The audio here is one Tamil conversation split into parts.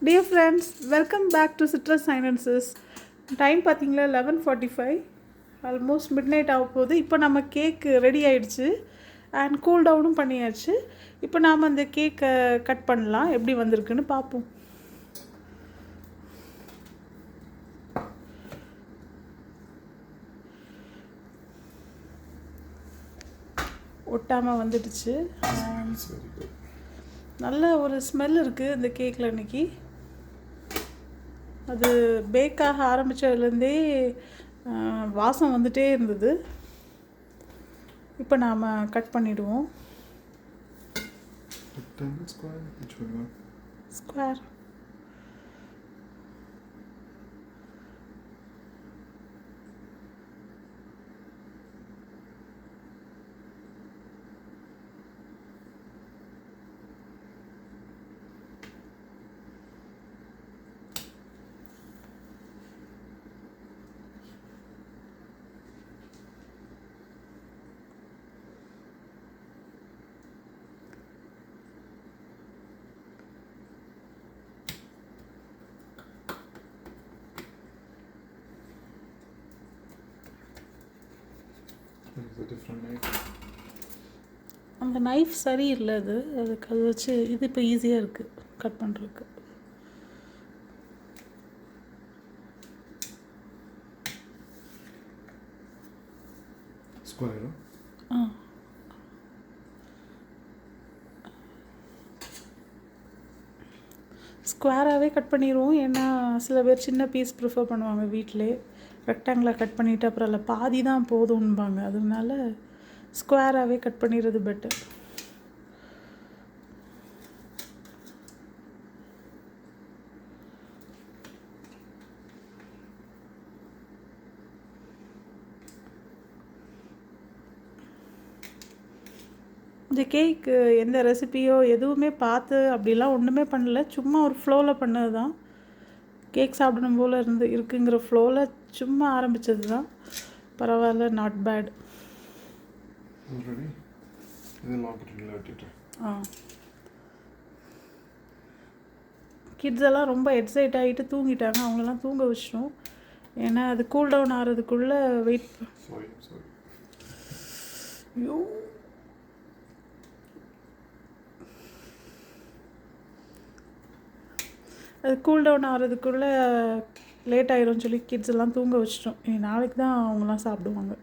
Dear friends, welcome back to Citrus Silences. Time பார்த்தீங்களா 11:45, ஆல்மோஸ்ட் மிட் நைட் ஆக போகுது. இப்போ நம்ம கேக் ரெடி ஆகிடுச்சு அண்ட் கூல் டவுனும் பண்ணியாச்சு. இப்போ நாம் அந்த கேக்கை கட் பண்ணலாம், எப்படி வந்திருக்குன்னு பார்ப்போம். ஒட்டாமல் வந்துடுச்சு. நல்ல ஒரு ஸ்மெல் இருக்குது இந்த கேக்கில் இன்றைக்கி. அது பேக்காக ஆரம்பித்ததுலேருந்தே வாசம் வந்துகிட்டே இருந்தது. இப்போ நாம் கட் பண்ணிவிடுவோம். ஸ்கொயர் அந்த நைஃப் சரியில்லை, அதுக்கு அது வச்சு இது இப்போ ஈஸியாக இருக்குது கட் பண்ணுறதுக்கு. ஸ்கொயராகவே கட் பண்ணிடுவோம். ஏன்னா சில பேர் சின்ன பீஸ் ப்ரிஃபர் பண்ணுவாங்க, வீட்டிலே ரெக்டாங்கிளாக கட் பண்ணிவிட்டு அப்புறம் அதில் பாதி தான் போதும்பாங்க. அதனால ஸ்கொயராகவே கட் பண்ணிடுறது பெட்டர். இந்த கேக்கு எந்த ரெசிபியோ எதுவுமே பார்த்து அப்படிலாம் ஒன்றுமே பண்ணல, சும்மா ஒரு ஃப்ளோவில் பண்ணது தான். கேக் சாப்பிடணும் போல் இருக்குங்கிற ஃப்ளோவில் சும்மா ஆரம்பித்தது தான். பரவாயில்ல, நாட் பேட். கிட்ஸ் எல்லாம் ரொம்ப எக்ஸைட் ஆகிட்டு தூங்கிட்டாங்க. அவங்களெல்லாம் தூங்க வச்சிட்டோம். ஏன்னா அது கூல் டவுன் ஆகிறதுக்குள்ளே வெயிட். ஐயோ, அது கூல் டவுன் ஆகிறதுக்குள்ளே லேட் ஆகிரும்னு சொல்லி கிட்ஸ் எல்லாம் தூங்க வச்சிட்டோம். நாளைக்கு தான் அவங்களாம் சாப்பிடுவாங்க.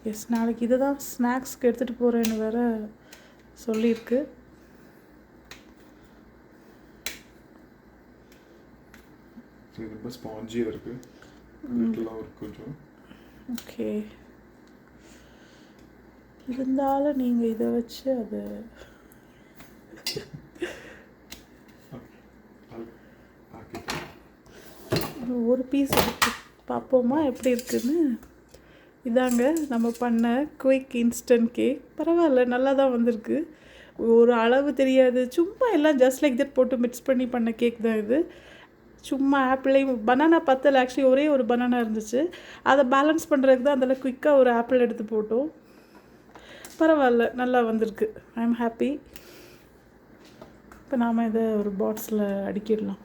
எஸ், நாளைக்கு இதை தான் ஸ்நாக்ஸ்க்கு எடுத்துகிட்டு போகிறேன்னு வேறு சொல்லியிருக்கு. ஓகே, இருந்தாலும் நீங்கள் இதை வச்சு அது ஒரு பீஸ் எடுத்து பார்ப்போமா எப்படி இருக்குன்னு. இதாங்க நம்ம பண்ண குயிக் இன்ஸ்டன்ட் கேக். பரவாயில்ல, நல்லா தான் வந்திருக்கு. ஒரு அளவு தெரியாது, சும்மா எல்லாம் ஜஸ்ட் லைக் தட் போட்டு மிக்ஸ் பண்ணி பண்ண கேக் தான் இது. சும்மா ஆப்பிளையும் பனானா பத்தலை, ஆக்சுவலி ஒரே ஒரு பனானா இருந்துச்சு. அதை பேலன்ஸ் பண்ணுறதுக்கு தான் அதில் குயிக்காக ஒரு ஆப்பிள் எடுத்து போட்டோம். பரவாயில்ல, நல்லா வந்திருக்கு. I am happy. இப்போ நாம் இதை ஒரு பாக்ஸில் அடிக்கிடலாம்.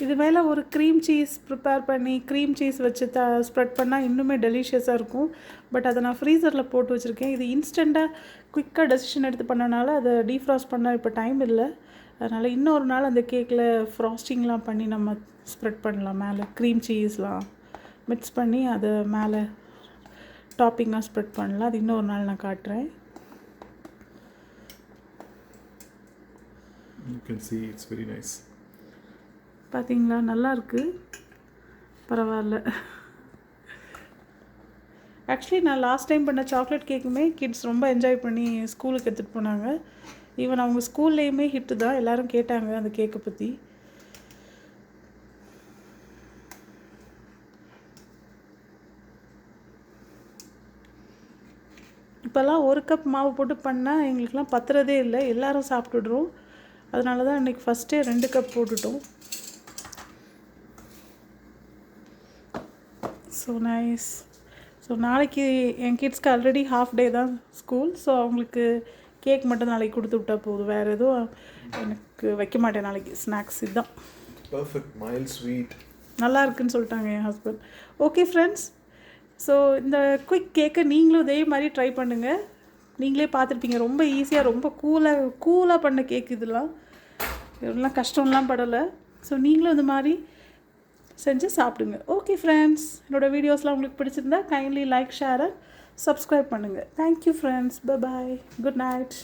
இது மேலே ஒரு க்ரீம் சீஸ் ப்ரிப்பேர் பண்ணி க்ரீம் சீஸ் வச்சு ஸ்ப்ரெட் பண்ணால் இன்னுமே டெலிஷியஸாக இருக்கும். பட் அதை நான் ஃப்ரீசரில் போட்டு வச்சுருக்கேன். இது இன்ஸ்டண்ட்டாக குயிக்காக டெசிஷன் எடுத்து பண்ணனால அதை டீஃப்ராஸ்ட் பண்ண இப்போ டைம் இல்லை. அதனால் இன்னொரு நாள் அந்த கேக்கில் ஃப்ராஸ்டிங்லாம் பண்ணி நம்ம ஸ்ப்ரெட் பண்ணலாம். மேலே க்ரீம் சீஸ்லாம் மிக்ஸ் பண்ணி அதை மேலே டாப்பிங்காக ஸ்ப்ரெட் பண்ணலாம். அது இன்னொரு நாள் நான் காட்டுறேன். You can see it's very nice. பார்த்தீங்களா, நல்லா இருக்குது. பரவாயில்ல. ஆக்சுவலி நான் லாஸ்ட் டைம் பண்ண சாக்லேட் கேக்குமே கிட்ஸ் ரொம்ப என்ஜாய் பண்ணி ஸ்கூலுக்கு எடுத்துகிட்டு போனாங்க. ஈவன் அவங்க ஸ்கூல்லேயுமே ஹிட்டு தான், எல்லோரும் கேட்டாங்க அந்த கேக்கை பற்றி. இப்போல்லாம் ஒரு கப் மாவு போட்டு பண்ணால் எங்களுக்கெலாம் பத்துறதே இல்லை, எல்லோரும் சாப்பிட்டுடுறோம். அதனால தான் இன்றைக்கி ஃபஸ்ட்டே 2 கப் போட்டுட்டோம். So nice. ஸோ நாளைக்கு என் கிட்ஸ்க்கு ஆல்ரெடி ஹாஃப் டே தான் ஸ்கூல். ஸோ அவங்களுக்கு கேக் மட்டும் நாளைக்கு கொடுத்து விட்டா போதும். வேறு எதுவும் எனக்கு வைக்க மாட்டேன் நாளைக்கு. ஸ்நாக்ஸ் இதுதான் பர்ஃபெக்ட் மைல்ட் ஸ்வீட் நல்லா இருக்குன்னு சொல்லிட்டாங்க என் ஹஸ்பண்ட். ஓகே ஃப்ரெண்ட்ஸ், ஸோ இந்த குயிக் கேக்கை நீங்களும் இதே மாதிரி ட்ரை பண்ணுங்கள். நீங்களே பார்த்துருப்பீங்க, ரொம்ப ஈஸியாக ரொம்ப கூலாக பண்ண கேக் இதெல்லாம் கஷ்டம்லாம் படலை. ஸோ நீங்களும் இந்த மாதிரி செஞ்சு சாப்பிடுங்க. ஓகே ஃப்ரெண்ட்ஸ், என்னோடய வீடியோஸ்லாம் உங்களுக்கு பிடிச்சிருந்தா kindly like, share and subscribe பண்ணுங்கள். Thank you friends. Bye bye, good night.